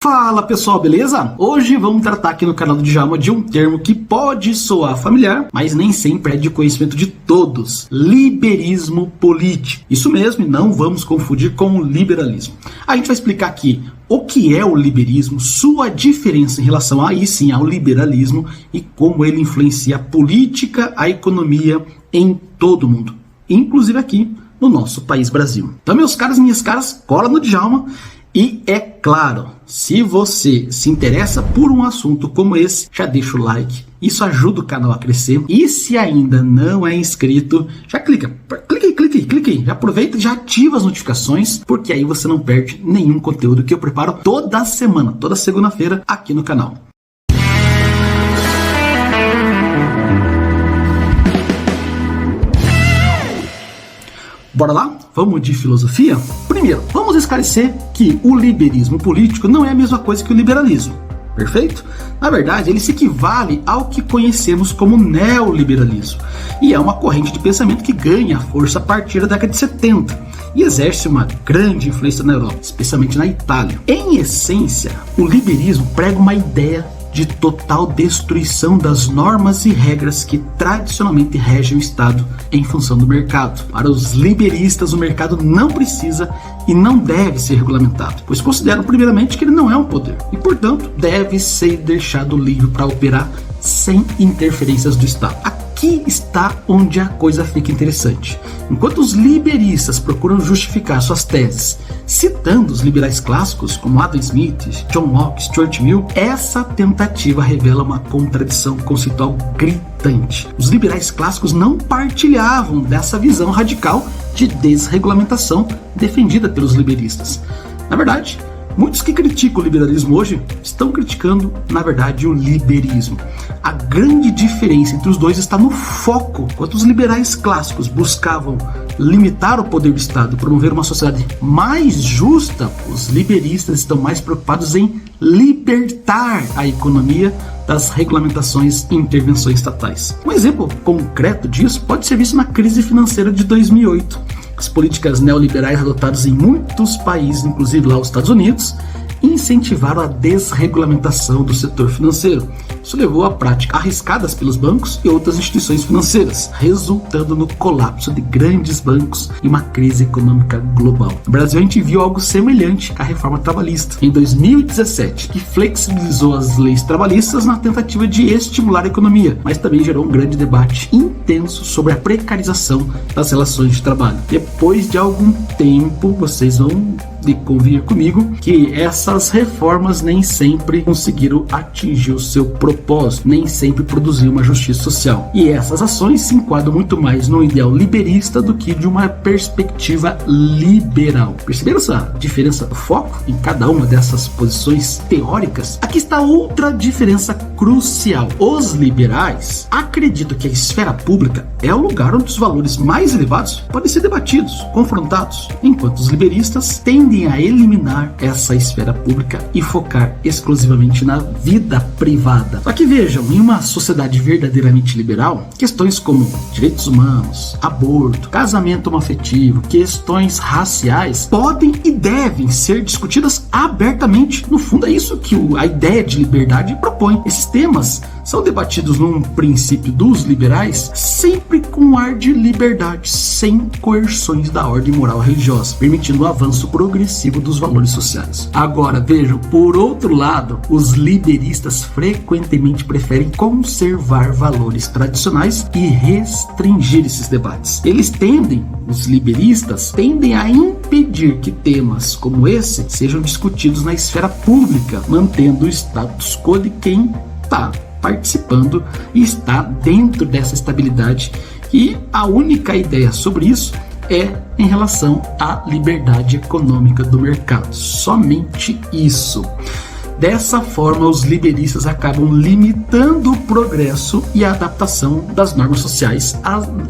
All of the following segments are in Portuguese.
Fala pessoal, beleza? Hoje vamos tratar aqui no canal do Djalma de um termo que pode soar familiar, mas nem sempre é de conhecimento de todos: liberismo político. Isso mesmo, e não vamos confundir com o liberalismo. A gente vai explicar aqui o que é o liberismo, sua diferença em relação aí sim ao liberalismo e como ele influencia a política, a economia em todo o mundo, inclusive aqui no nosso país Brasil. Então, meus caros e minhas caras, cola no Djalma. E é claro, se você se interessa por um assunto como esse, já deixa o like, isso ajuda o canal a crescer. E se ainda não é inscrito, já clica aí, já aproveita e já ativa as notificações, porque aí você não perde nenhum conteúdo que eu preparo toda semana, toda segunda-feira aqui no canal. Bora lá? Vamos de filosofia? Primeiro, vamos esclarecer que o liberismo político não é a mesma coisa que o liberalismo, perfeito? Na verdade, ele se equivale ao que conhecemos como neoliberalismo, e é uma corrente de pensamento que ganha força a partir da década de 70 e exerce uma grande influência na Europa, especialmente na Itália. Em essência, o liberismo prega uma ideia de total destruição das normas e regras que tradicionalmente regem o Estado em função do mercado. Para os liberistas, o mercado não precisa e não deve ser regulamentado, pois consideram primeiramente que ele não é um poder e, portanto, deve ser deixado livre para operar sem interferências do Estado. Aqui está onde a coisa fica interessante. Enquanto os liberistas procuram justificar suas teses citando os liberais clássicos como Adam Smith, John Locke, Stuart Mill, essa tentativa revela uma contradição conceitual gritante. Os liberais clássicos não partilhavam dessa visão radical de desregulamentação defendida pelos liberistas. Na verdade, muitos que criticam o liberalismo hoje estão criticando, na verdade, o liberismo. A grande diferença entre os dois está no foco. Enquanto os liberais clássicos buscavam limitar o poder do Estado e promover uma sociedade mais justa, os liberistas estão mais preocupados em libertar a economia das regulamentações e intervenções estatais. Um exemplo concreto disso pode ser visto na crise financeira de 2008. As políticas neoliberais adotadas em muitos países, inclusive lá os Estados Unidos, incentivaram a desregulamentação do setor financeiro. Isso levou a práticas arriscadas pelos bancos e outras instituições financeiras, resultando no colapso de grandes bancos e uma crise econômica global. No Brasil, a gente viu algo semelhante com a reforma trabalhista, em 2017, que flexibilizou as leis trabalhistas na tentativa de estimular a economia, mas também gerou um grande debate intenso sobre a precarização das relações de trabalho. Depois de algum tempo, vocês vão convir comigo que essas reformas nem sempre conseguiram atingir o seu propósito, nem sempre produziram uma justiça social. E essas ações se enquadram muito mais no ideal liberista do que de uma perspectiva liberal. Perceberam essa diferença do foco em cada uma dessas posições teóricas? Aqui está outra diferença crucial. Os liberais acreditam que a esfera pública é o lugar onde os valores mais elevados podem ser debatidos, confrontados, enquanto os liberistas tendem a eliminar essa esfera pública e focar exclusivamente na vida privada. Só que vejam, em uma sociedade verdadeiramente liberal, questões como direitos humanos, aborto, casamento homoafetivo, questões raciais podem e devem ser discutidas abertamente. No fundo, é isso que a ideia de liberdade propõe. Esses temas são debatidos num princípio dos liberais sempre com um ar de liberdade, sem coerções da ordem moral religiosa, permitindo o avanço progressivo dos valores sociais. Agora, vejam, por outro lado, os liberistas frequentemente preferem conservar valores tradicionais e restringir esses debates. Os liberistas tendem a impedir que temas como esse sejam discutidos na esfera pública, mantendo o status quo de quem está participando e está dentro dessa estabilidade, e a única ideia sobre isso é em relação à liberdade econômica do mercado, somente isso. Dessa forma, os liberistas acabam limitando o progresso e a adaptação das normas sociais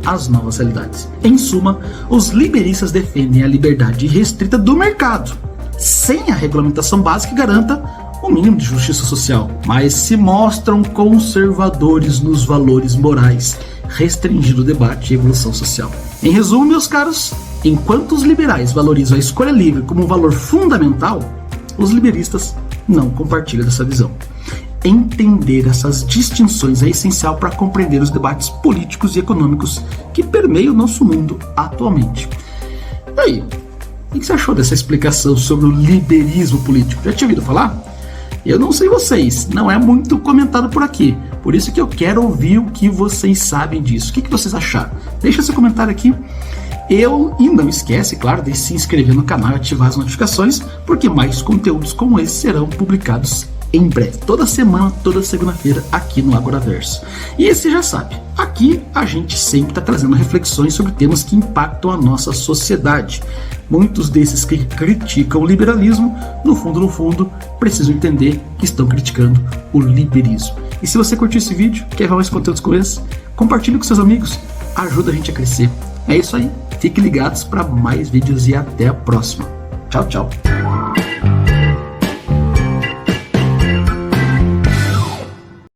às novas realidades. Em suma, os liberistas defendem a liberdade restrita do mercado, sem a regulamentação básica que garanta o mínimo de justiça social, mas se mostram conservadores nos valores morais, restringindo o debate e a evolução social. Em resumo, meus caros, enquanto os liberais valorizam a escolha livre como um valor fundamental, os liberistas não compartilha dessa visão. Entender essas distinções é essencial para compreender os debates políticos e econômicos que permeiam o nosso mundo atualmente. E aí, o que você achou dessa explicação sobre o liberalismo político? Já tinha ouvido falar? Eu não sei vocês, não é muito comentado por aqui, por isso que eu quero ouvir o que vocês sabem disso. O que vocês acharam? Deixa seu comentário aqui. E não esquece, claro, de se inscrever no canal e ativar as notificações, porque mais conteúdos como esse serão publicados em breve, toda semana, toda segunda-feira, aqui no Agoraverso. E você já sabe, aqui a gente sempre está trazendo reflexões sobre temas que impactam a nossa sociedade. Muitos desses que criticam o liberalismo, no fundo, precisam entender que estão criticando o liberalismo. E se você curtiu esse vídeo, quer ver mais conteúdos como esse, compartilhe com seus amigos, ajuda a gente a crescer. É isso aí, fiquem ligados para mais vídeos e até a próxima. Tchau, tchau.